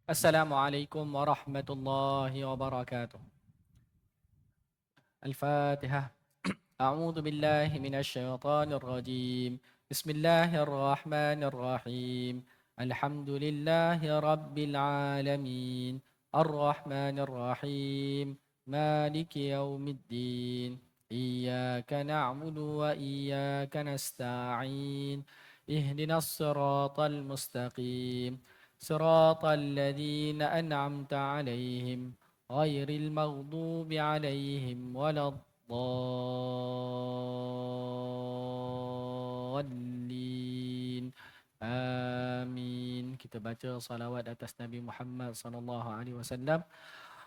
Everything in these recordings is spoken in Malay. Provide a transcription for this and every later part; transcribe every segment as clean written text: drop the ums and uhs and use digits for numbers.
Assalamualaikum warahmatullahi wabarakatuh. Al-Fatihah. A'udzu billahi minasyaitonir rajim. Bismillahirrahmanirrahim. Alhamdulillahi rabbil alamin. Arrahmanir rahim. Maliki yaumiddin. Iyyaka na'budu wa iyyaka nasta'in. Ihdinas siratal mustaqim. Siratal ladzina an'amta 'alaihim ghairil maghdubi 'alaihim waladdallin. Amin. Kita baca salawat atas Nabi Muhammad sallallahu alaihi wasallam.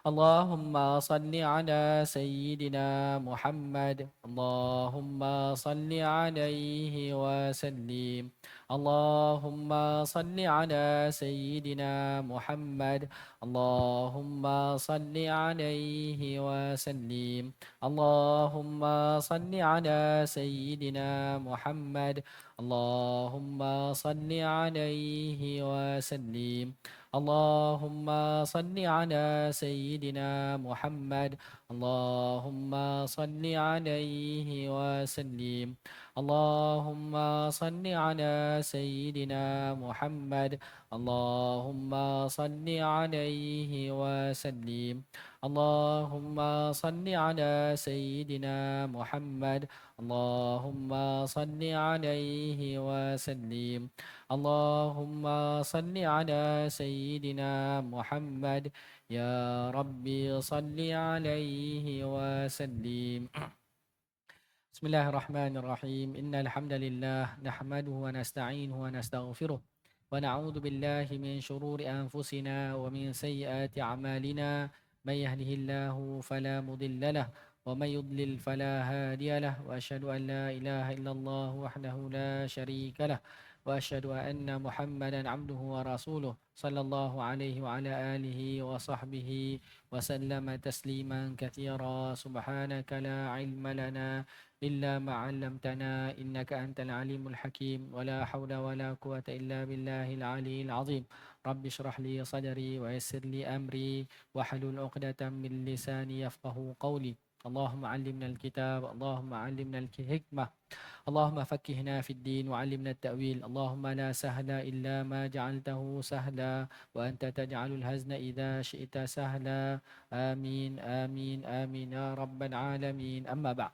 Allahumma salli ala sayyidina Muhammad. Allahumma salli alaihi wa sallim. Allahumma salli ala sayyidina Muhammad. Allahumma salli alaihi wa sallim. Allahumma salli ala sayyidina Muhammad. Allahumma salli alaihi wa sallim. Allahumma salli ala sayyidina Muhammad. Allahumma salli alaihi wa sallim. Allahumma salli ala sayyidina Muhammad. Allahumma salli alaihi wa sallim. Allahumma salli ala sayyidina Muhammad. Allahumma salli alaihi wa sallim. Allahumma salli ala sayyidina Muhammad. Ya Rabbi salli alaihi wa sallim. Bismillahirrahmanirrahim. Innal hamdalillah nahmaduhu wa nasta'inuhu wa nastaghfiruh wa na'udzu billahi min shururi anfusina wa min sayyiati a'malina. May yahdihillahu fala mudilla lahu wa may yudlil fala hadiya lahu wa asyhadu an la ilaha illallah wahdahu la syarika lahu وأشهد أن محمدا عبده ورسوله صلى الله عليه وعلى آله وصحبه وسلم تسليما كثيرا. سبحانك لا علم لنا إلا ما علمتنا إنك أنت العليم الحكيم ولا حول ولا قوة إلا بالله العلي العظيم. رب اشرح لي صدري ويسر لي أمري واحلل عقدة من لساني يفقه قولي. اللهم علمنا الكتاب. اللهم علمنا الحكمة. اللهم فكهنا في الدين وعلمنا التأويل. اللهم لا سهل إلا ما جعلته سهلا وأنت تجعل الحزن إذا شئت سهلا. آمين آمين آمين يا رب العالمين. أما بعد.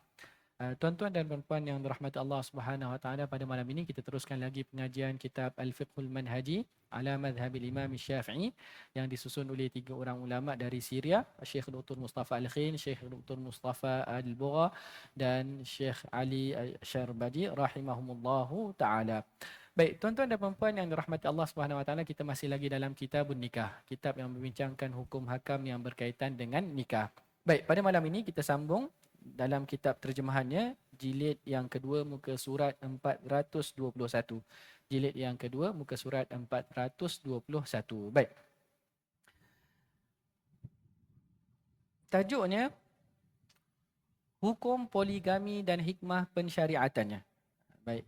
Tuan-tuan dan puan-puan yang dirahmati Allah Subhanahu Wa Taala, pada malam ini kita teruskan lagi pengajian kitab Al-Fiqhul Manhaji ala Madhhabil Imam Syafi'i yang disusun oleh tiga orang ulama dari Syria, Syekh Dr. Mustafa Al-Khin, Syekh Dr. Mustafa Al-Bugha dan Syekh Ali Syarbadi rahimahumullahu taala. Baik, tuan-tuan dan puan-puan yang dirahmati Allah Subhanahu Wa Taala, kita masih lagi dalam Kitabun Nikah, kitab yang membincangkan hukum hakam yang berkaitan dengan nikah. Baik, pada malam ini kita sambung dalam kitab terjemahannya, jilid yang kedua muka surat 421. Jilid yang kedua muka surat 421. Baik. Tajuknya hukum poligami dan hikmah pensyariatannya. Baik,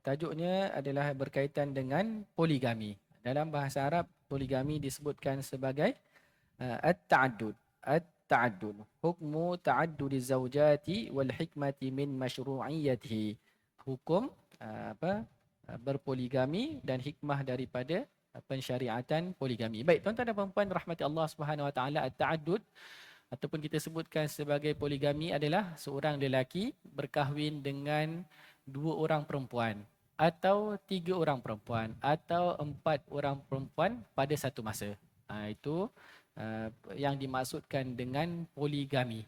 tajuknya adalah berkaitan dengan poligami. Dalam bahasa Arab, poligami disebutkan sebagai at-ta'addud. Ta'addud, hukmu ta'addudi zawjati wal hikmati min masyru'iyyatihi. Hukum berpoligami dan hikmah daripada pensyariatan poligami. Baik, tuan-tuan dan puan-puan rahmati Allah Subhanahu Wa Taala, at-ta'addud ataupun kita sebutkan sebagai poligami adalah seorang lelaki berkahwin dengan dua orang perempuan atau tiga orang perempuan atau empat orang perempuan pada satu masa. Itu yang dimaksudkan dengan poligami.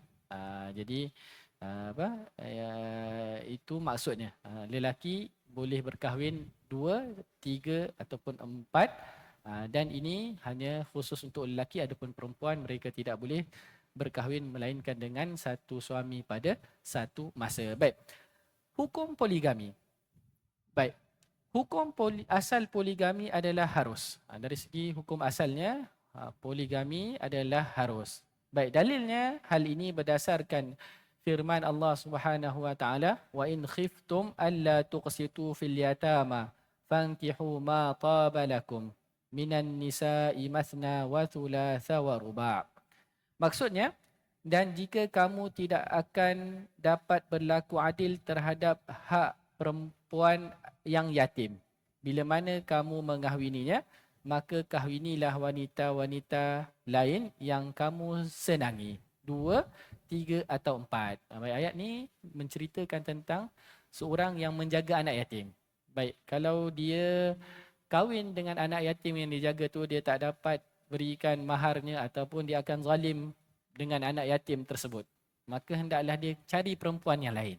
Jadi itu maksudnya. Lelaki boleh berkahwin 2, 3 ataupun 4, dan ini hanya khusus untuk lelaki. Adapun perempuan, mereka tidak boleh berkahwin melainkan dengan satu suami pada satu masa. Baik. Hukum poligami. Baik. Hukum asal poligami adalah harus. Dari segi hukum asalnya, poligami adalah harus. Baik, dalilnya hal ini berdasarkan firman Allah Subhanahu Wa Taala, wa in khiftum alla tuqsitu fil yatama fankihu ma taba lakum minan nisa'i mathna wa thulatha wa ruba'. Maksudnya, dan jika kamu tidak akan dapat berlaku adil terhadap hak perempuan yang yatim, bila mana kamu mengahwininya, maka kahwinilah wanita-wanita lain yang kamu senangi. 2, 3 atau 4. Baik, ayat ni menceritakan tentang seorang yang menjaga anak yatim. Baik, kalau dia kahwin dengan anak yatim yang dijaga tu, dia tak dapat berikan maharnya ataupun dia akan zalim dengan anak yatim tersebut, maka hendaklah dia cari perempuan yang lain.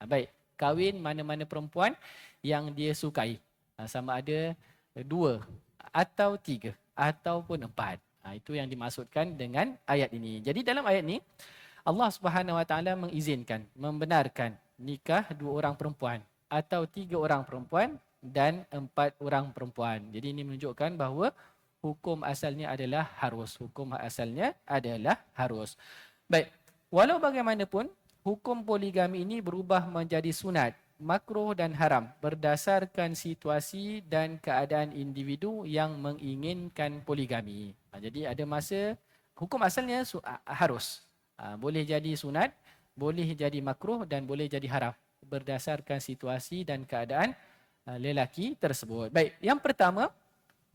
Baik, kahwin mana-mana perempuan yang dia sukai. Sama ada 2 atau 3 ataupun 4. Itu yang dimaksudkan dengan ayat ini. Jadi dalam ayat ini Allah Subhanahu Wa Taala mengizinkan, membenarkan nikah 2 orang perempuan atau 3 orang perempuan dan 4 orang perempuan. Jadi ini menunjukkan bahawa hukum asalnya adalah harus. Hukum asalnya adalah harus. Baik, walau bagaimanapun, hukum poligami ini berubah menjadi sunat, makruh dan haram berdasarkan situasi dan keadaan individu yang menginginkan poligami. Jadi ada masa hukum asalnya harus. Boleh jadi sunat, boleh jadi makruh dan boleh jadi haram berdasarkan situasi dan keadaan lelaki tersebut. Baik, yang pertama,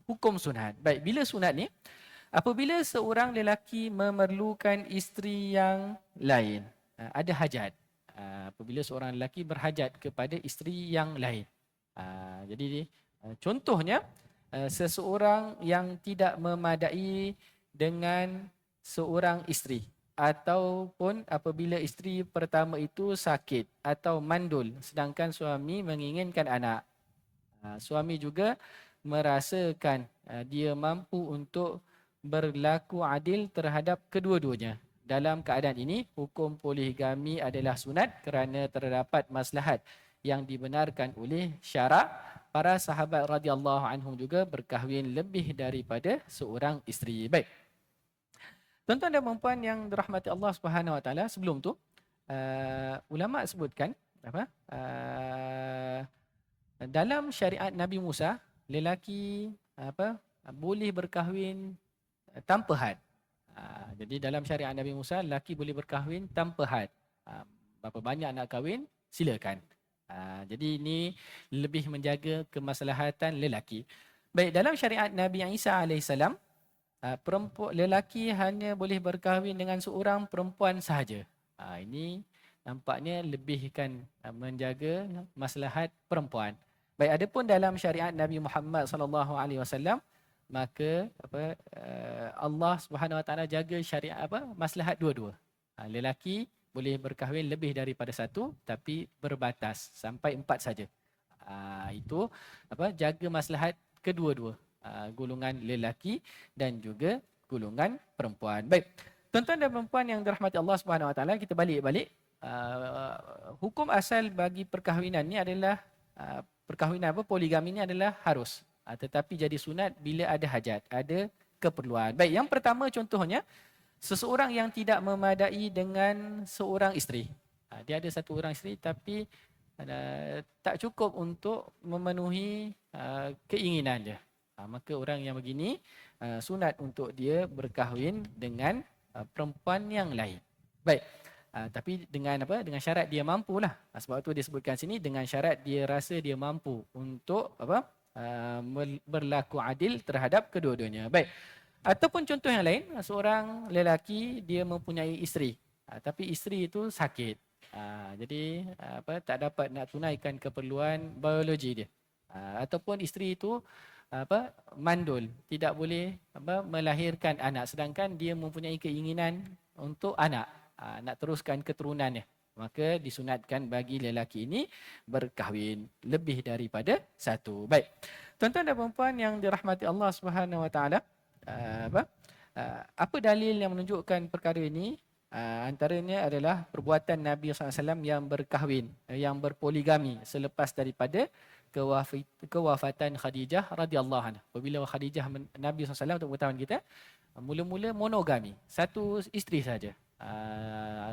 hukum sunat. Baik, bila sunat ni? Apabila seorang lelaki memerlukan isteri yang lain, ada hajat. Apabila seorang lelaki berhajat kepada isteri yang lain. Jadi contohnya, seseorang yang tidak memadai dengan seorang isteri, ataupun apabila isteri pertama itu sakit atau mandul sedangkan suami menginginkan anak. Suami juga merasakan dia mampu untuk berlaku adil terhadap kedua-duanya. Dalam keadaan ini, hukum poligami adalah sunat kerana terdapat maslahat yang dibenarkan oleh syarak. Para sahabat radhiyallahu anhum juga berkahwin lebih daripada seorang isteri. Baik. Tuan-tuan dan puan yang dirahmati Allah Subhanahu Wa Taala, sebelum tu ulama sebutkan dalam syariat Nabi Musa, lelaki boleh berkahwin tanpa had. Jadi dalam syariat Nabi Musa, lelaki boleh berkahwin tanpa had. Berapa banyak nak kahwin, silakan. Jadi ini lebih menjaga kemaslahatan lelaki. Baik, dalam syariat Nabi Isa alaihissalam, lelaki hanya boleh berkahwin dengan seorang perempuan sahaja. Ini nampaknya lebihkan menjaga maslahat perempuan. Baik, adapun dalam syariat Nabi Muhammad sallallahu alaihi wasallam, maka Allah Subhanahu Wa Taala jaga syariat maslahat dua-dua. Lelaki boleh berkahwin lebih daripada satu, tapi berbatas sampai 4 saja. Itu jaga maslahat kedua-dua, golongan lelaki dan juga golongan perempuan. Baik, tuan-tuan dan puan yang dirahmati Allah Subhanahu Wa Taala, kita balik. Hukum asal bagi perkahwinan ni adalah perkahwinan poligami ni adalah harus. Tetapi jadi sunat bila ada hajat, ada keperluan. Baik, yang pertama contohnya, seseorang yang tidak memadai dengan seorang isteri. Dia ada satu orang isteri tapi tak cukup untuk memenuhi keinginan dia. Maka orang yang begini sunat untuk dia berkahwin dengan perempuan yang lain. Baik. Tapi dengan syarat dia mampulah. Sebab itu dia sebutkan sini dengan syarat dia rasa dia mampu untuk berlaku adil terhadap kedua-duanya. Baik. Ataupun contoh yang lain, seorang lelaki dia mempunyai isteri, tapi isteri itu sakit. Jadi tak dapat nak tunaikan keperluan biologi dia. Ataupun isteri itu mandul, tidak boleh melahirkan anak sedangkan dia mempunyai keinginan untuk anak, nak teruskan keturunannya. Maka disunatkan bagi lelaki ini berkahwin lebih daripada satu. Baik. Tuan-tuan dan puan yang dirahmati Allah Subhanahu Wa Taala, apa dalil yang menunjukkan perkara ini? Antaranya adalah perbuatan Nabi SAW yang berkahwin, yang berpoligami selepas daripada kewafatan Khadijah radhiyallahu anha. Apabila Khadijah Nabi SAW, untuk pengetahuan kita, mula-mula monogami, satu isteri saja.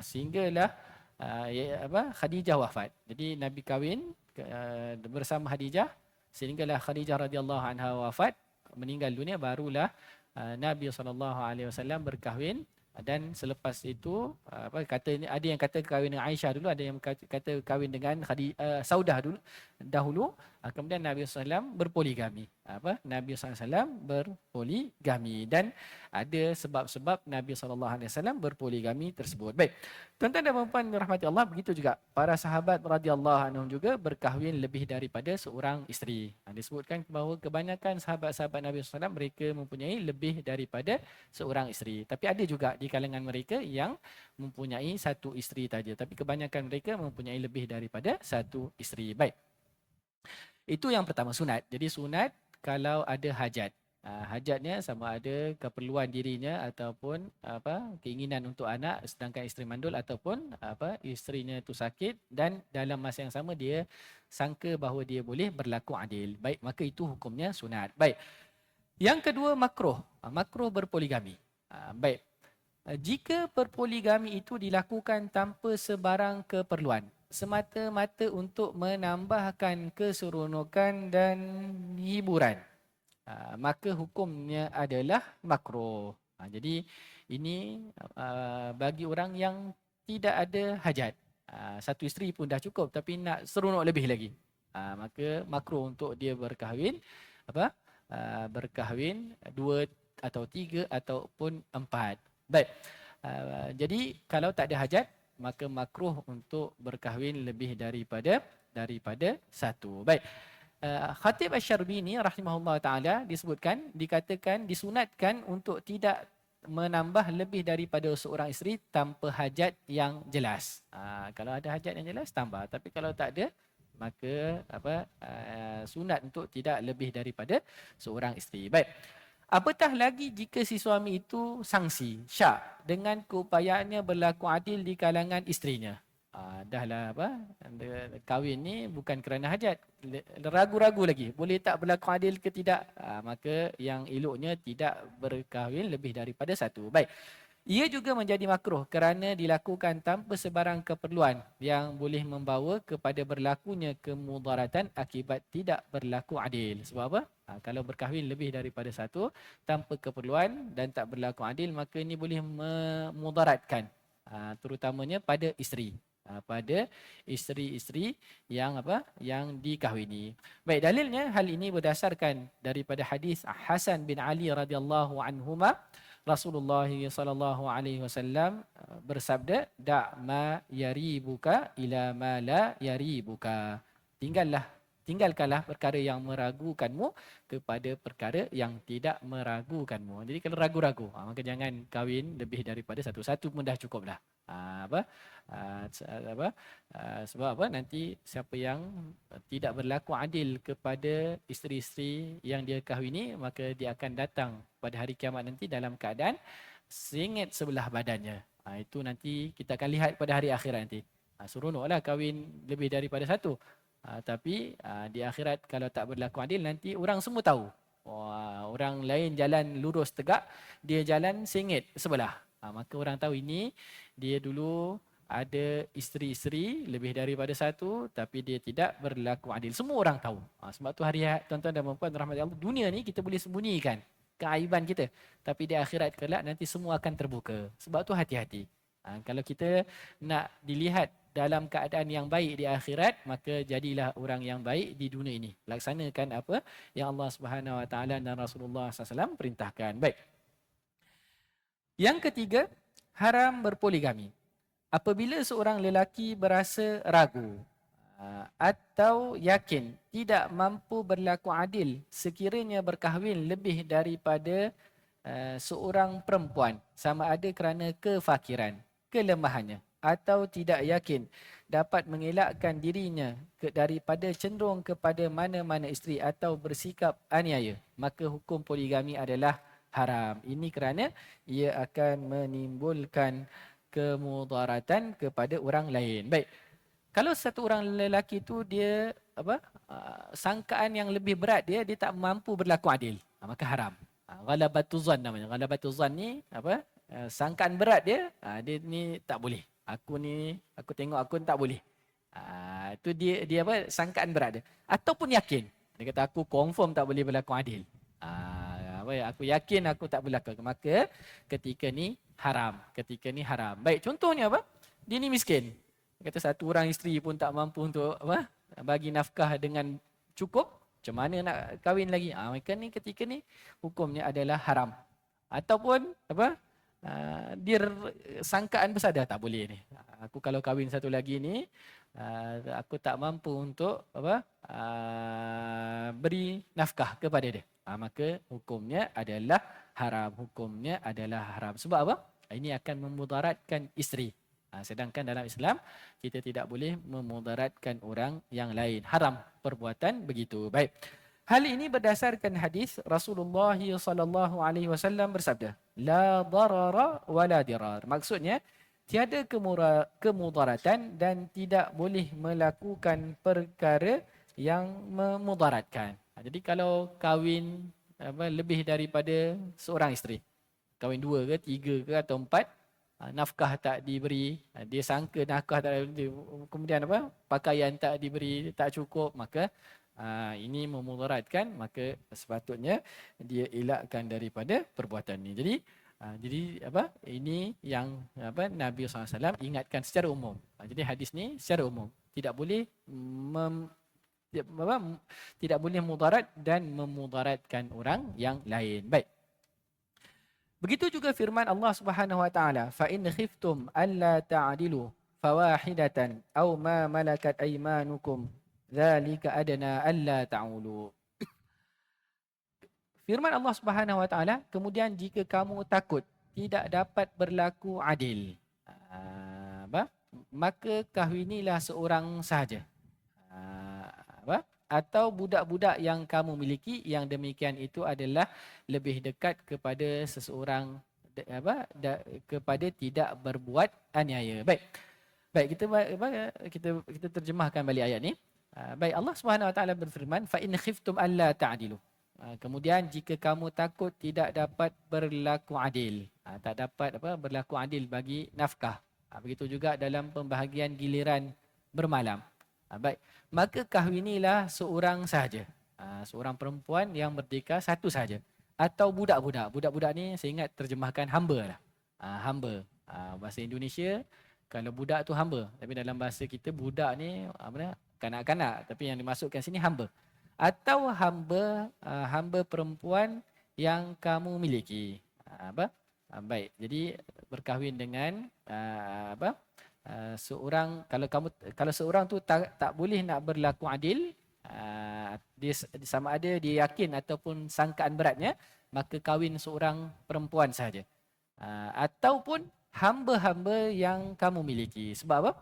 Sehinggalah Khadijah wafat. Jadi Nabi kahwin bersama Khadijah sehinggalah Khadijah radhiyallahu anha wafat. meninggal dunia barulah Nabi SAW berkahwin. Dan selepas itu ada yang kata kahwin dengan Aisyah dulu, ada yang kata kahwin dengan Saudah dahulu. Kemudian Nabi SAW berpoligami. Nabi SAW berpoligami dan ada sebab-sebab Nabi SAW berpoligami tersebut. Baik. Tuan-tuan dan puan-puan dirahmati Allah, begitu juga para sahabat radhiyallahu anhum juga berkahwin lebih daripada seorang isteri. Disebutkan bahawa kebanyakan sahabat-sahabat Nabi SAW mereka mempunyai lebih daripada seorang isteri. Tapi ada juga di kalangan mereka yang mempunyai satu isteri saja. Tapi kebanyakan mereka mempunyai lebih daripada satu isteri. Baik. Itu yang pertama, sunat. Jadi sunat kalau ada hajat. Hajatnya sama ada keperluan dirinya ataupun keinginan untuk anak sedangkan isteri mandul, ataupun isterinya itu sakit dan dalam masa yang sama dia sangka bahawa dia boleh berlaku adil. Baik, maka itu hukumnya sunat. Baik. Yang kedua, makruh. Makruh berpoligami. Baik. Jika berpoligami itu dilakukan tanpa sebarang keperluan, semata-mata untuk menambahkan keseronokan dan hiburan, maka hukumnya adalah makruh. Jadi ini bagi orang yang tidak ada hajat. Satu isteri pun dah cukup tapi nak seronok lebih lagi. Maka makruh untuk dia berkahwin berkahwin 2 atau 3 ataupun 4. Baik. Jadi kalau tak ada hajat, maka makruh untuk berkahwin lebih daripada satu. Baik. Khatib Asy-Syarbini rahimahullah taala dikatakan disunatkan untuk tidak menambah lebih daripada seorang isteri tanpa hajat yang jelas. Kalau ada hajat yang jelas tambah, tapi kalau tak ada maka sunat untuk tidak lebih daripada seorang isteri. Baik. Apatah lagi jika si suami itu sangsi, syak dengan keupayaannya berlaku adil di kalangan isterinya. Dahlah kahwin ni bukan kerana hajat, ragu-ragu lagi boleh tak berlaku adil ke tidak, maka yang eloknya tidak berkahwin lebih daripada satu. Baik. Ia juga menjadi makruh kerana dilakukan tanpa sebarang keperluan yang boleh membawa kepada berlakunya kemudaratan akibat tidak berlaku adil. Sebab apa? Kalau berkahwin lebih daripada satu tanpa keperluan dan tak berlaku adil, maka ini boleh memudaratkan, terutamanya pada isteri. Pada isteri-isteri yang dikahwini. Baik, dalilnya hal ini berdasarkan daripada hadis Hasan bin Ali radhiyallahu anhuma. Rasulullah sallallahu alaihi wasallam bersabda, "Da' ma yaribuka ila ma la yaribuka." Tinggalkanlah perkara yang meragukanmu kepada perkara yang tidak meragukanmu. Jadi kalau ragu-ragu, maka jangan kahwin lebih daripada satu pun dah cukuplah. Sebab nanti siapa yang tidak berlaku adil kepada isteri-isteri yang dia kahwini, maka dia akan datang pada hari kiamat nanti dalam keadaan sengit sebelah badannya. Itu nanti kita akan lihat pada hari akhirat nanti. Seronoklah kahwin lebih daripada satu. Tapi di akhirat kalau tak berlaku adil, nanti orang semua tahu. Orang lain jalan lurus tegak, dia jalan sengit sebelah. Maka orang tahu ini dia dulu ada isteri-isteri lebih daripada satu, tapi dia tidak berlaku adil. Semua orang tahu. Sebab tu tuan-tuan dan puan-puan rahmat Allah, dunia ni kita boleh sembunyikan keaiban kita, tapi di akhirat kelak nanti semua akan terbuka. Sebab tu hati-hati. Kalau kita nak dilihat dalam keadaan yang baik di akhirat, maka jadilah orang yang baik di dunia ini. Laksanakan apa yang Allah Subhanahu Wa Taala dan Rasulullah SAW perintahkan. Baik. Yang ketiga, haram berpoligami. Apabila seorang lelaki berasa ragu atau yakin tidak mampu berlaku adil sekiranya berkahwin lebih daripada seorang perempuan, sama ada kerana kefakiran, kelemahannya, atau tidak yakin dapat mengelakkan dirinya daripada cenderung kepada mana-mana isteri atau bersikap aniaya, maka hukum poligami adalah haram. Ini kerana ia akan menimbulkan kemudaratan kepada orang lain. Baik. Kalau satu orang lelaki itu dia sangkaan yang lebih berat, dia tak mampu berlaku adil, maka haram. Ghalabatuz zan namanya. Ghalabatuz zan ni sangkaan berat dia, dia ni tak boleh. Aku tengok aku tak boleh. Itu dia sangkaan berat dia. Ataupun yakin. Dia kata aku confirm tak boleh berlaku adil. Baik, aku yakin aku tak berlaku. Maka ketika ni haram. Ketika ni haram. Baik, contohnya apa? Dia ni miskin. Kata satu orang isteri pun tak mampu untuk apa? Bagi nafkah dengan cukup. Macam mana nak kahwin lagi? Maka ni ketika ni hukumnya adalah haram. Ataupun apa? Dia sangkaan bersadar tak boleh ni. Aku kalau kahwin satu lagi ni, aku tak mampu untuk apa? Beri nafkah kepada dia. Maka hukumnya adalah haram. Hukumnya adalah haram. Sebab apa? Ini akan memudaratkan isteri. Sedangkan dalam Islam kita tidak boleh memudaratkan orang yang lain. Haram perbuatan begitu. Baik. Hal ini berdasarkan hadis Rasulullah sallallahu alaihi wasallam bersabda, la darara wa la dirar. Maksudnya tiada kemudaratan dan tidak boleh melakukan perkara yang memudaratkan. Jadi kalau kahwin lebih daripada seorang isteri, kahwin 2 ke 3 ke atau 4, nafkah tak diberi, dia sangka nafkah tak diberi, kemudian apa? Pakaian tak diberi, tak cukup, maka ini memudaratkan, maka sepatutnya dia elakkan daripada perbuatan ini. Jadi apa? Ini yang apa Nabi SAW ingatkan secara umum. Jadi hadis ni secara umum tidak boleh tidak boleh mudarat dan memudaratkan orang yang lain. Baik. Begitu juga firman Allah Subhanahu wa taala, fa in khiftum alla ta'dilu fawahidatan aw ma malakat aymanukum dzalika adna alla ta'ulu. Firman Allah Subhanahu wa taala, kemudian jika kamu takut tidak dapat berlaku adil, maka kahwinilah seorang sahaja. Atau budak-budak yang kamu miliki, yang demikian itu adalah lebih dekat kepada seseorang kepada tidak berbuat aniaya. Baik, kita terjemahkan balik ayat ni. Baik, Allah Subhanahu wa taala berfirman, fa in khiftum alla ta'dilu. Kemudian jika kamu takut tidak dapat berlaku adil, tak dapat berlaku adil bagi nafkah. Begitu juga dalam pembahagian giliran bermalam. Baik, maka kahwinilah seorang sahaja. Seorang perempuan yang merdeka satu sahaja. Atau budak-budak. Budak-budak ni saya ingat terjemahkan hamba lah. Hamba. Bahasa Indonesia, kalau budak tu hamba. Tapi dalam bahasa kita budak ni kanak-kanak. Tapi yang dimasukkan sini hamba. Atau hamba perempuan yang kamu miliki. Baik, jadi berkahwin dengan seorang, kalau seorang tu tak boleh nak berlaku adil, dia sama ada dia yakin ataupun sangkaan beratnya, maka kahwin seorang perempuan sahaja. Ataupun hamba-hamba yang kamu miliki. Sebab apa?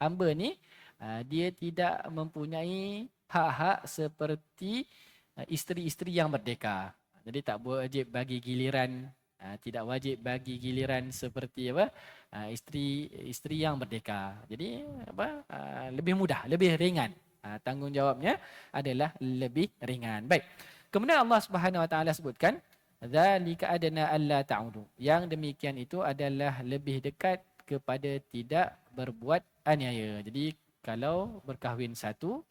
Hamba ni dia tidak mempunyai hak-hak seperti isteri-isteri yang merdeka. Jadi tak wajib bagi giliran, tidak wajib bagi giliran seperti isteri yang merdeka. Jadi lebih mudah, lebih ringan. Tanggungjawabnya adalah lebih ringan. Baik. Kemudian Allah Subhanahu wa taala sebutkan, zalika adna alla ta'udu. Yang demikian itu adalah lebih dekat kepada tidak berbuat aniaya. Jadi kalau berkahwin satu,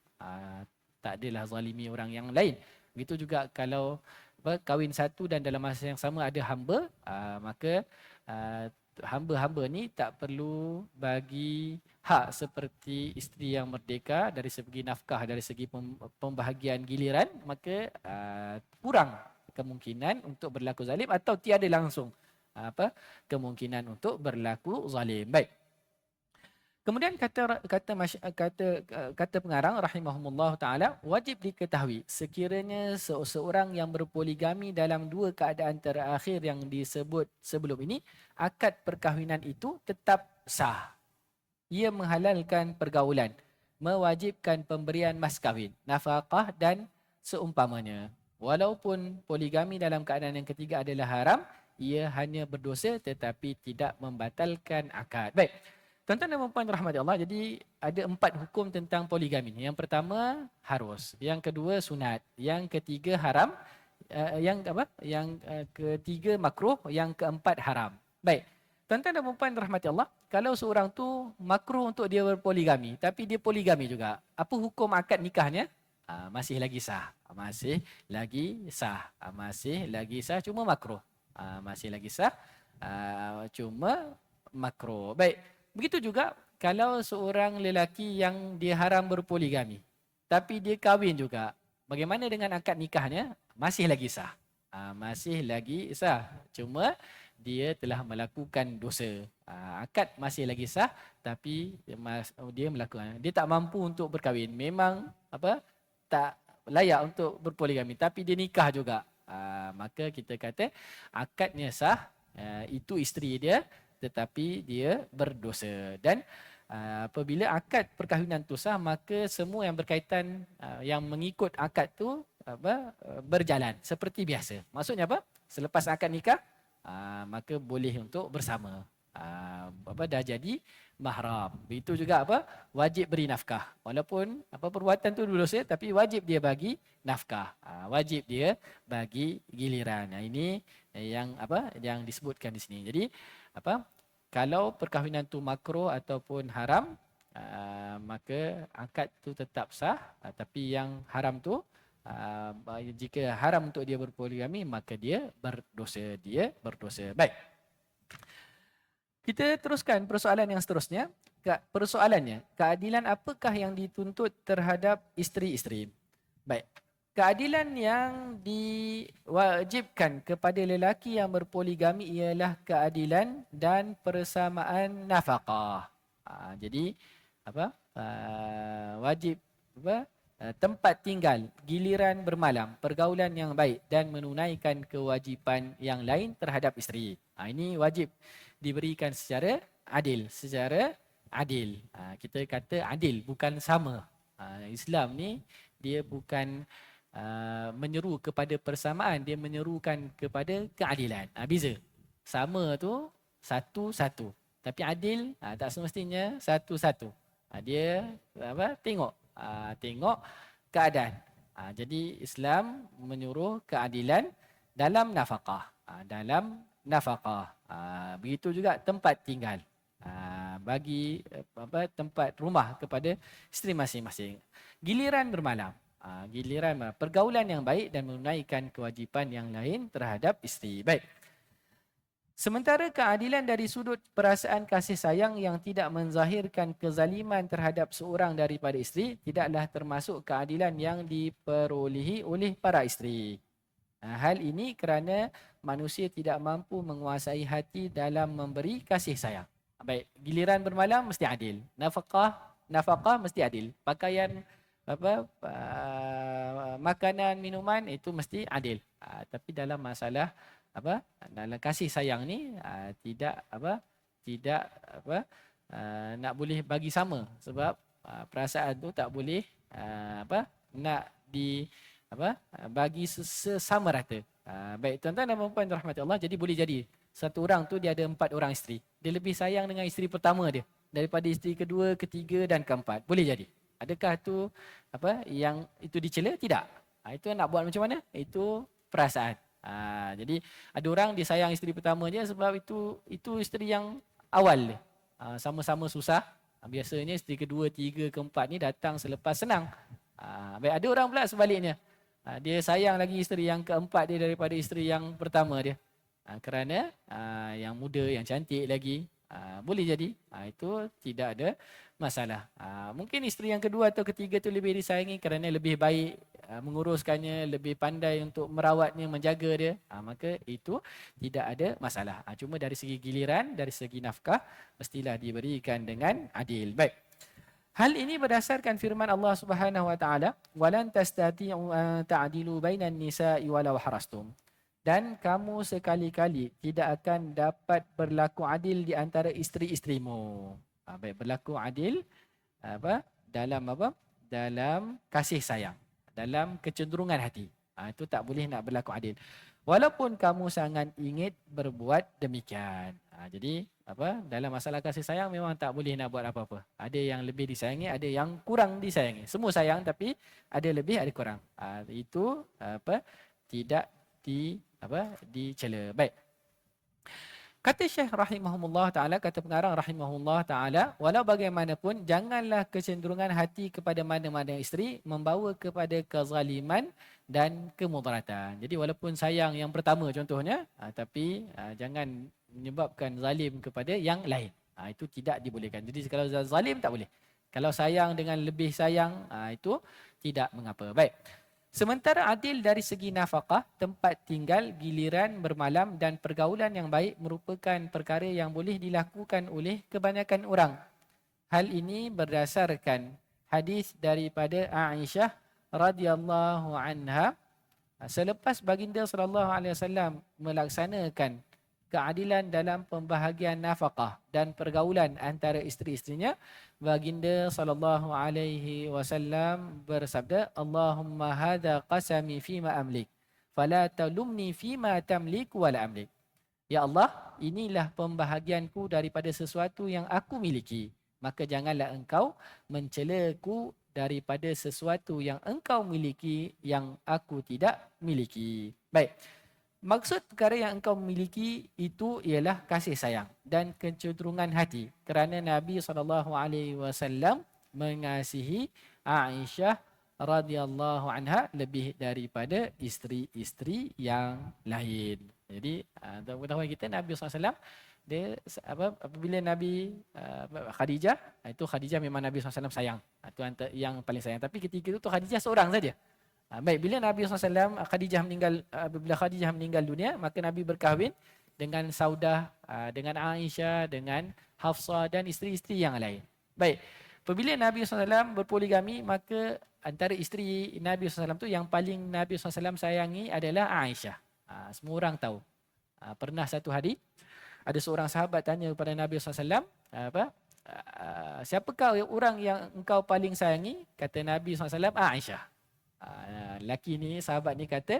tak adalah zalimi orang yang lain. Begitu juga kalau kahwin satu dan dalam masa yang sama ada hamba, maka hamba-hamba ni tak perlu bagi hak seperti isteri yang merdeka dari segi nafkah, dari segi pembahagian giliran, maka kurang kemungkinan untuk berlaku zalim atau tiada langsung kemungkinan untuk berlaku zalim. Baik. Kemudian kata pengarang rahimahumullah taala, wajib diketahui sekiranya seseorang yang berpoligami dalam dua keadaan terakhir yang disebut sebelum ini, akad perkahwinan itu tetap sah. Ia menghalalkan pergaulan, mewajibkan pemberian mas kahwin, nafkah dan seumpamanya. Walaupun poligami dalam keadaan yang ketiga adalah haram, ia hanya berdosa tetapi tidak membatalkan akad. Baik. Tuan-tuan dan puan rahmati Allah, jadi ada 4 hukum tentang poligami. Yang pertama harus, yang kedua sunat, yang ketiga haram, yang ketiga makruh, yang keempat haram. Baik. Tuan-tuan dan puan rahmati Allah, kalau seorang tu makruh untuk dia berpoligami, tapi dia poligami juga, apa hukum akad nikahnya? masih lagi sah. Masih lagi sah. Masih lagi sah, cuma makruh. Masih lagi sah, cuma makruh. Baik, begitu juga kalau seorang lelaki yang dia haram berpoligami, tapi dia kahwin juga. Bagaimana dengan akad nikahnya? Masih lagi sah. Masih lagi sah. Cuma dia telah melakukan dosa. Akad masih lagi sah, tapi dia melakukan. Dia tak mampu untuk berkahwin. Memang tak layak untuk berpoligami, tapi dia nikah juga. Maka kita kata akadnya sah, itu isteri dia, tetapi dia berdosa. Dan apabila akad perkahwinan tu sah, maka semua yang berkaitan yang mengikut akad tu berjalan seperti biasa. Maksudnya apa? Selepas akad nikah, maka boleh untuk bersama. Dah jadi mahram. Itu juga wajib beri nafkah. Walaupun perbuatan tu dosa, tapi wajib dia bagi nafkah. Wajib dia bagi giliran. Ini yang disebutkan di sini. Jadi kalau perkahwinan tu makruh ataupun haram, maka akad tu tetap sah, tapi yang haram tu, jika haram untuk dia berpoligami, maka dia berdosa. Baik. Kita teruskan persoalan yang seterusnya. Persoalannya, keadilan apakah yang dituntut terhadap isteri-isteri? Baik. Keadilan yang diwajibkan kepada lelaki yang berpoligami ialah keadilan dan persamaan nafkah. Jadi wajib tempat tinggal, giliran bermalam, pergaulan yang baik dan menunaikan kewajipan yang lain terhadap isteri. Ini wajib diberikan secara adil. Kita kata adil, bukan sama. Islam ni dia bukan menyeru kepada persamaan, dia menyerukan kepada keadilan. Beza. Sama tu satu-satu, tapi adil tak semestinya satu-satu. Dia tengok keadaan. Jadi Islam menyuruh keadilan dalam nafkah. Begitu juga tempat tinggal. Bagi tempat rumah kepada isteri masing-masing. Giliran bermalam. Pergaulan yang baik dan menunaikan kewajipan yang lain terhadap isteri. Baik. Sementara keadilan dari sudut perasaan kasih sayang yang tidak menzahirkan kezaliman terhadap seorang daripada isteri tidaklah termasuk keadilan yang diperolehi oleh para isteri. Hal ini kerana manusia tidak mampu menguasai hati dalam memberi kasih sayang. Baik, giliran bermalam mesti adil. Nafkah mesti adil. Pakaian, makanan, minuman itu mesti adil. Tapi dalam masalah dalam kasih sayang ni tidak nak boleh bagi sama, sebab perasaan tu tak boleh nak bagi sesama rata. Baik tuan-tuan dan puan-puan rahmati Allah, jadi boleh jadi satu orang tu dia ada 4 orang isteri. Dia lebih sayang dengan isteri pertama dia daripada isteri kedua, ketiga dan keempat. Boleh jadi. Adakah tu yang itu dicela? Tidak. Itu nak buat macam mana? Itu perasaan. Jadi ada orang dia sayang isteri pertama je sebab itu isteri yang awal dia. Sama-sama susah. Biasanya isteri kedua, tiga, keempat ni datang selepas senang. Baik, ada orang pula sebaliknya. Dia sayang lagi isteri yang keempat dia daripada isteri yang pertama dia. Kerana yang muda, yang cantik lagi. Boleh jadi. Itu tidak ada masalah. Mungkin isteri yang kedua atau ketiga tu lebih disayangi kerana lebih baik menguruskannya, lebih pandai untuk merawatnya, menjaga dia. Maka itu tidak ada masalah. Cuma dari segi giliran, dari segi nafkah, mestilah diberikan dengan adil. Baik. Hal ini berdasarkan firman Allah Subhanahu wa taala, "Walan tastati'u an ta'dilu bainan nisa'i walau harastum." Dan kamu sekali-kali tidak akan dapat berlaku adil di antara isteri-isterimu. Baik, berlaku adil dalam kasih sayang, dalam kecenderungan hati. Itu tak boleh nak berlaku adil. Walaupun kamu sangat ingin berbuat demikian. Jadi dalam masalah kasih sayang memang tak boleh nak buat apa-apa. Ada yang lebih disayangi, ada yang kurang disayangi. Semua sayang tapi ada lebih, ada kurang. Itu tidak dicela. Baik. Kata Syekh rahimahullah ta'ala, kata pengarang rahimahullah ta'ala, walau bagaimanapun, janganlah kecenderungan hati kepada mana-mana isteri membawa kepada kezaliman dan kemudaratan. Jadi walaupun sayang yang pertama contohnya, tapi jangan menyebabkan zalim kepada yang lain. Itu tidak dibolehkan. Jadi kalau zalim tak boleh. Kalau sayang dengan lebih sayang, itu tidak mengapa. Baik. Sementara adil dari segi nafkah, tempat tinggal, giliran bermalam dan pergaulan yang baik merupakan perkara yang boleh dilakukan oleh kebanyakan orang. Hal ini berdasarkan hadis daripada Aisyah radhiyallahu anha, selepas baginda sallallahu alaihi wasallam melaksanakan keadilan dalam pembahagian nafkah dan pergaulan antara isteri-isterinya, baginda sallallahu alaihi wasallam bersabda, Allahumma hadza qasami fima amlik fala talumni fima tamlik wala amlik. Ya Allah, inilah pembahagianku daripada sesuatu yang aku miliki, maka janganlah engkau mencelaku daripada sesuatu yang engkau miliki yang aku tidak miliki. Baik. Maksud perkara yang engkau miliki itu ialah kasih sayang dan kecenderungan hati, kerana Nabi SAW mengasihi Aisyah radhiyallahu anha lebih daripada isteri-isteri yang lain. Jadi pengetahuan kita, Nabi SAW dia apabila Nabi Khadijah, itu Khadijah memang Nabi SAW sayang. Itu yang paling sayang. Tapi ketika itu Khadijah seorang saja. Baik, bila Nabi SAW, bila Khadijah meninggal dunia, maka Nabi berkahwin dengan Saudah, dengan Aisyah, dengan Hafsah dan isteri-isteri yang lain. Baik, apabila Nabi SAW berpoligami, maka antara isteri Nabi SAW tu yang paling Nabi SAW sayangi adalah Aisyah. Semua orang tahu. Pernah satu hari, ada seorang sahabat tanya kepada Nabi SAW, siapakah orang yang engkau paling sayangi? Kata Nabi SAW, Aisyah. Lelaki ni, sahabat ni kata,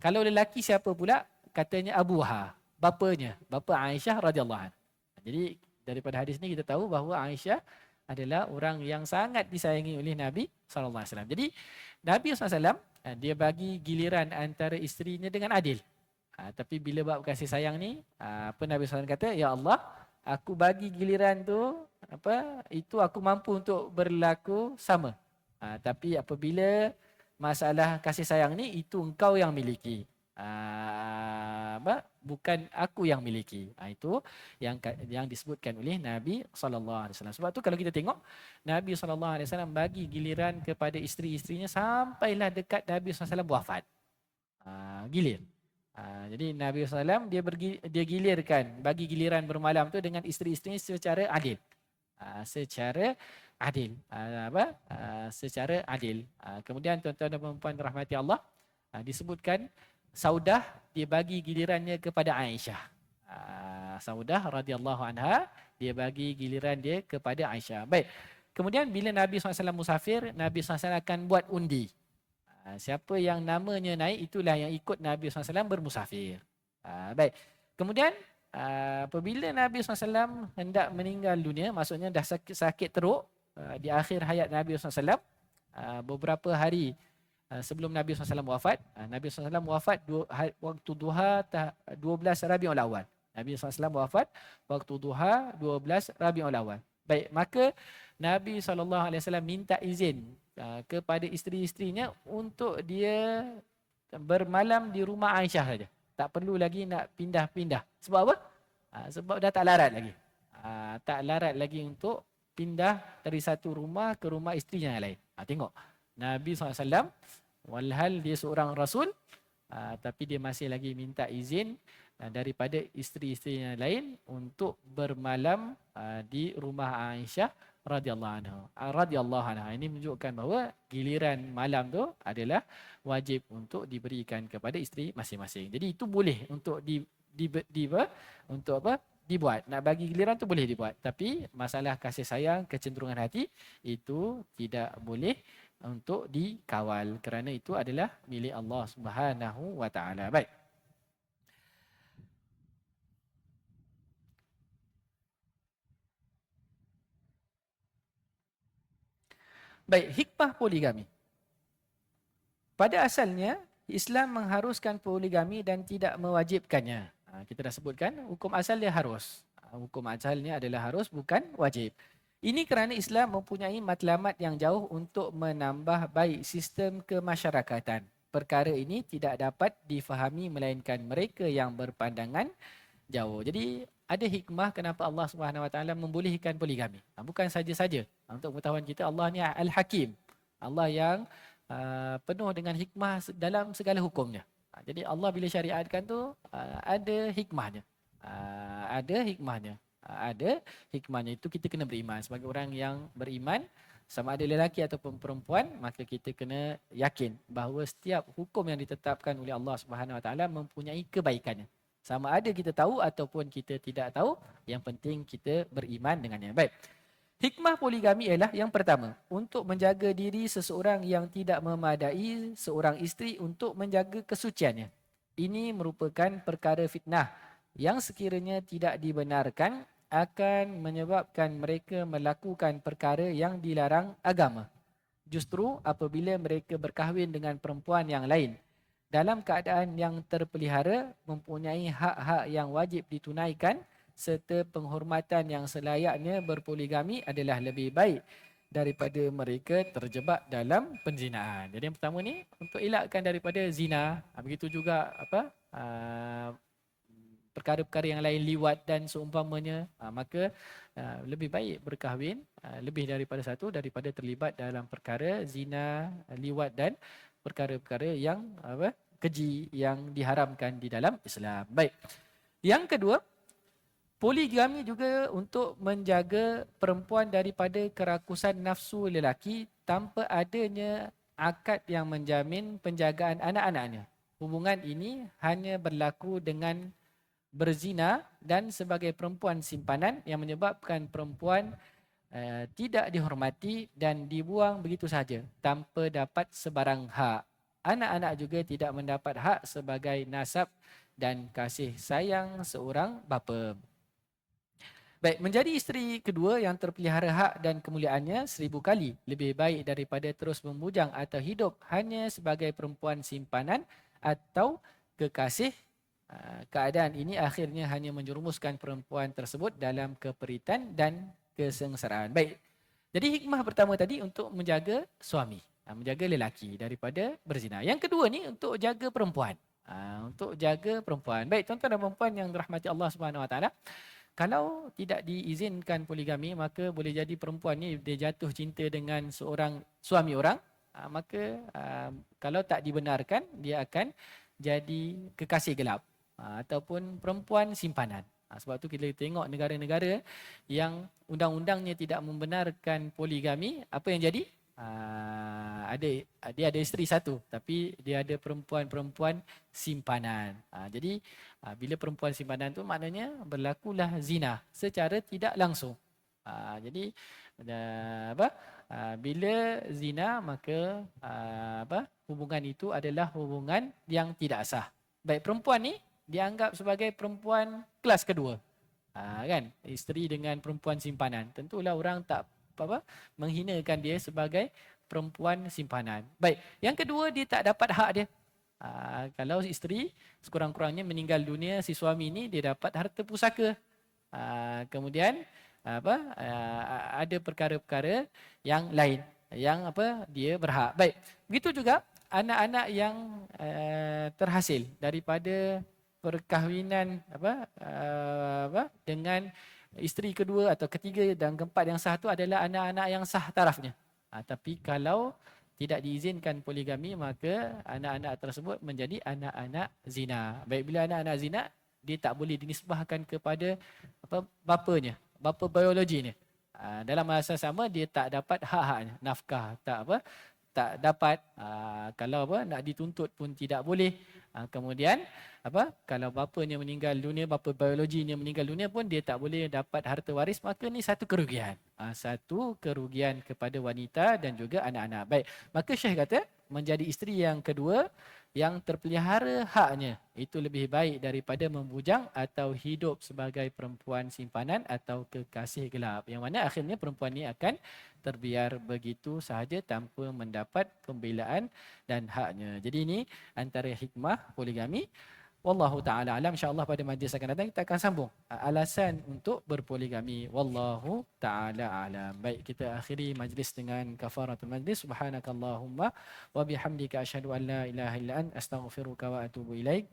kalau lelaki siapa pula? Katanya Abuha, bapanya, bapa Aisyah radhiyallahu anha. Jadi daripada hadis ni kita tahu bahawa Aisyah adalah orang yang sangat disayangi oleh Nabi SAW. Jadi Nabi SAW dia bagi giliran antara isterinya dengan adil. Tapi bila bab kasih sayang ni, apa Nabi SAW kata, ya Allah, aku bagi giliran tu, itu aku mampu untuk berlaku sama. Tapi apabila masalah kasih sayang ni, itu engkau yang miliki. Bukan aku yang miliki. Itu yang disebutkan oleh Nabi SAW. Sebab tu kalau kita tengok, Nabi SAW bagi giliran kepada isteri-isterinya sampailah dekat Nabi SAW wafat. Gilir. Jadi Nabi SAW dia gilirkan, bagi giliran bermalam tu dengan isteri-isterinya secara adil. Secara adil. Kemudian tuan-tuan dan puan-puan rahmati Allah, disebutkan Saudah dia bagi gilirannya kepada Aisyah. Saudah radhiyallahu anha dia bagi giliran dia kepada Aisyah. Baik. Kemudian bila Nabi SAW musafir, Nabi SAW akan buat undi. Siapa yang namanya naik, itulah yang ikut Nabi SAW bermusafir. Baik. Kemudian apabila Nabi SAW hendak meninggal dunia, maksudnya dah sakit teruk, di akhir hayat Nabi SAW, beberapa hari sebelum Nabi SAW wafat, Nabi SAW wafat waktu duha 12 Rabiul Awal. Nabi SAW wafat waktu duha 12 Rabiul Awal. Baik, maka Nabi SAW minta izin kepada isteri-isterinya untuk dia bermalam di rumah Aisyah saja. Tak perlu lagi nak pindah-pindah. Sebab apa? Sebab dah tak larat lagi. Tak larat lagi untuk pindah dari satu rumah ke rumah isterinya yang lain. Tengok, Nabi SAW, walhal dia seorang Rasul, tapi dia masih lagi minta izin daripada isteri-isteri yang lain untuk bermalam di rumah Aisyah radhiyallahu anha. Ini menunjukkan bahawa giliran malam tu adalah wajib untuk diberikan kepada isteri masing-masing. Jadi itu boleh untuk dibuat. Nak bagi giliran tu boleh dibuat. Tapi masalah kasih sayang, kecenderungan hati, itu tidak boleh untuk dikawal. Kerana itu adalah milik Allah Subhanahu wa ta'ala. Baik. Baik, hikmah poligami. Pada asalnya, Islam mengharuskan poligami dan tidak mewajibkannya. Kita dah sebutkan hukum asal dia harus. Hukum asalnya adalah harus, bukan wajib. Ini kerana Islam mempunyai matlamat yang jauh untuk menambah baik sistem kemasyarakatan. Perkara ini tidak dapat difahami melainkan mereka yang berpandangan jauh. Jadi ada hikmah kenapa Allah Subhanahu Wa Taala membolehkan poligami. Bukan saja-saja. Untuk pengetahuan kita, Allah ni Al-Hakim. Allah yang penuh dengan hikmah dalam segala hukumnya. Jadi Allah bila syariatkan tu ada hikmahnya. Ada hikmahnya. Ada hikmahnya, itu kita kena beriman. Sebagai orang yang beriman, sama ada lelaki ataupun perempuan, maka kita kena yakin bahawa setiap hukum yang ditetapkan oleh Allah Subhanahu Wa Taala mempunyai kebaikannya. Sama ada kita tahu ataupun kita tidak tahu, yang penting kita beriman dengannya. Baik. Hikmah poligami ialah yang pertama, untuk menjaga diri seseorang yang tidak memadai seorang isteri untuk menjaga kesuciannya. Ini merupakan perkara fitnah yang sekiranya tidak dibenarkan akan menyebabkan mereka melakukan perkara yang dilarang agama. Justru apabila mereka berkahwin dengan perempuan yang lain, dalam keadaan yang terpelihara, mempunyai hak-hak yang wajib ditunaikan, serta penghormatan yang selayaknya berpoligami adalah lebih baik daripada mereka terjebak dalam penzinaan. Jadi yang pertama ni untuk elakkan daripada zina. Begitu juga perkara-perkara yang lain, liwat dan seumpamanya. Maka lebih baik berkahwin lebih daripada satu daripada terlibat dalam perkara zina, liwat dan perkara-perkara yang keji yang diharamkan di dalam Islam. Baik. Yang kedua, poligami juga untuk menjaga perempuan daripada kerakusan nafsu lelaki tanpa adanya akad yang menjamin penjagaan anak-anaknya. Hubungan ini hanya berlaku dengan berzina dan sebagai perempuan simpanan yang menyebabkan perempuan tidak dihormati dan dibuang begitu saja tanpa dapat sebarang hak. Anak-anak juga tidak mendapat hak sebagai nasab dan kasih sayang seorang bapa. Baik, menjadi isteri kedua yang terpelihara hak dan kemuliaannya 1000 kali lebih baik daripada terus membujang atau hidup hanya sebagai perempuan simpanan atau kekasih. Keadaan ini akhirnya hanya menjerumuskan perempuan tersebut dalam keperitan dan kesengsaraan. Baik, jadi hikmah pertama tadi untuk menjaga suami, menjaga lelaki daripada berzina. Yang kedua ni untuk jaga perempuan. Untuk jaga perempuan. Baik, tuan-tuan dan puan yang dirahmati Allah Subhanahu Wa Taala, kalau tidak diizinkan poligami, maka boleh jadi perempuan ni dia jatuh cinta dengan seorang suami orang, maka kalau tak dibenarkan, dia akan jadi kekasih gelap ataupun perempuan simpanan. Sebab tu kita tengok negara-negara yang undang-undangnya tidak membenarkan poligami, apa yang jadi? Dia ada isteri satu, tapi dia ada perempuan-perempuan simpanan. Jadi bila perempuan simpanan tu maknanya berlakulah zina secara tidak langsung. Jadi bila zina, maka hubungan itu adalah hubungan yang tidak sah. Baik, perempuan ni dianggap sebagai perempuan kelas kedua. Kan, isteri dengan perempuan simpanan. Tentulah orang tak menghinakan dia sebagai perempuan simpanan. Baik, yang kedua, dia tak dapat hak dia. Kalau isteri sekurang-kurangnya meninggal dunia, si suami ni dia dapat harta pusaka. Kemudian ada perkara-perkara yang lain yang dia berhak. Baik, begitu juga anak-anak yang terhasil daripada perkahwinan dengan isteri kedua atau ketiga dan keempat yang sah itu adalah anak-anak yang sah tarafnya. Tapi kalau tidak diizinkan poligami, maka anak-anak tersebut menjadi anak-anak zina. Baik, bila anak-anak zina, dia tak boleh dinisbahkan kepada bapanya, bapa biologinya. Dalam masa sama dia tak dapat hak-haknya, nafkah tak dapat. Kalau nak dituntut pun tidak boleh. Kemudian kalau bapanya meninggal dunia, bapa biologinya meninggal dunia pun dia tak boleh dapat harta waris. Maka ni satu kerugian. Satu kerugian kepada wanita dan juga anak-anak. Baik, maka Syekh kata menjadi isteri yang kedua yang terpelihara haknya itu lebih baik daripada membujang atau hidup sebagai perempuan simpanan atau kekasih gelap, yang mana akhirnya perempuan ni akan terbiar begitu sahaja tanpa mendapat pembelaan dan haknya. Jadi ini antara hikmah poligami. Wallahu ta'ala alam. InsyaAllah pada majlis akan datang kita akan sambung alasan untuk berpoligami. Wallahu ta'ala alam. Baik, kita akhiri majlis dengan kafaratul majlis. Subhanakallahumma wa bihamdika asyhadu an la ilaha illa ant astaghfiruka wa atubu ilaik.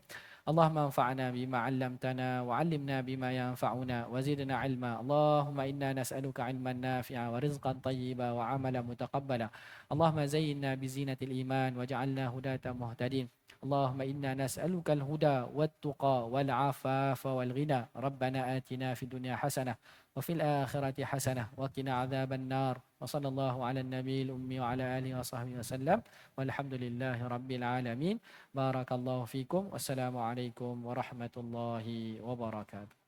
اللهم انفعنا بما علمتنا وعلمنا بما ينفعنا وزدنا علما. اللهم إنا نسألك علما نافعا ورزقا طيبا وعملا متقبلا. اللهم زينا بزينة الإيمان وجعلنا هداة مهتدين. اللهم إنا نسألك الهدى والتقى والعفاف والغنى. ربنا آتنا في الدنيا حسنة وفي الآخرة حسنة وقنا عذاب النار. وصلى الله على النبي الأمي وعلى آله وصحبه وسلم والحمد لله رب العالمين. بارك الله فيكم والسلام عليكم ورحمة الله وبركاته.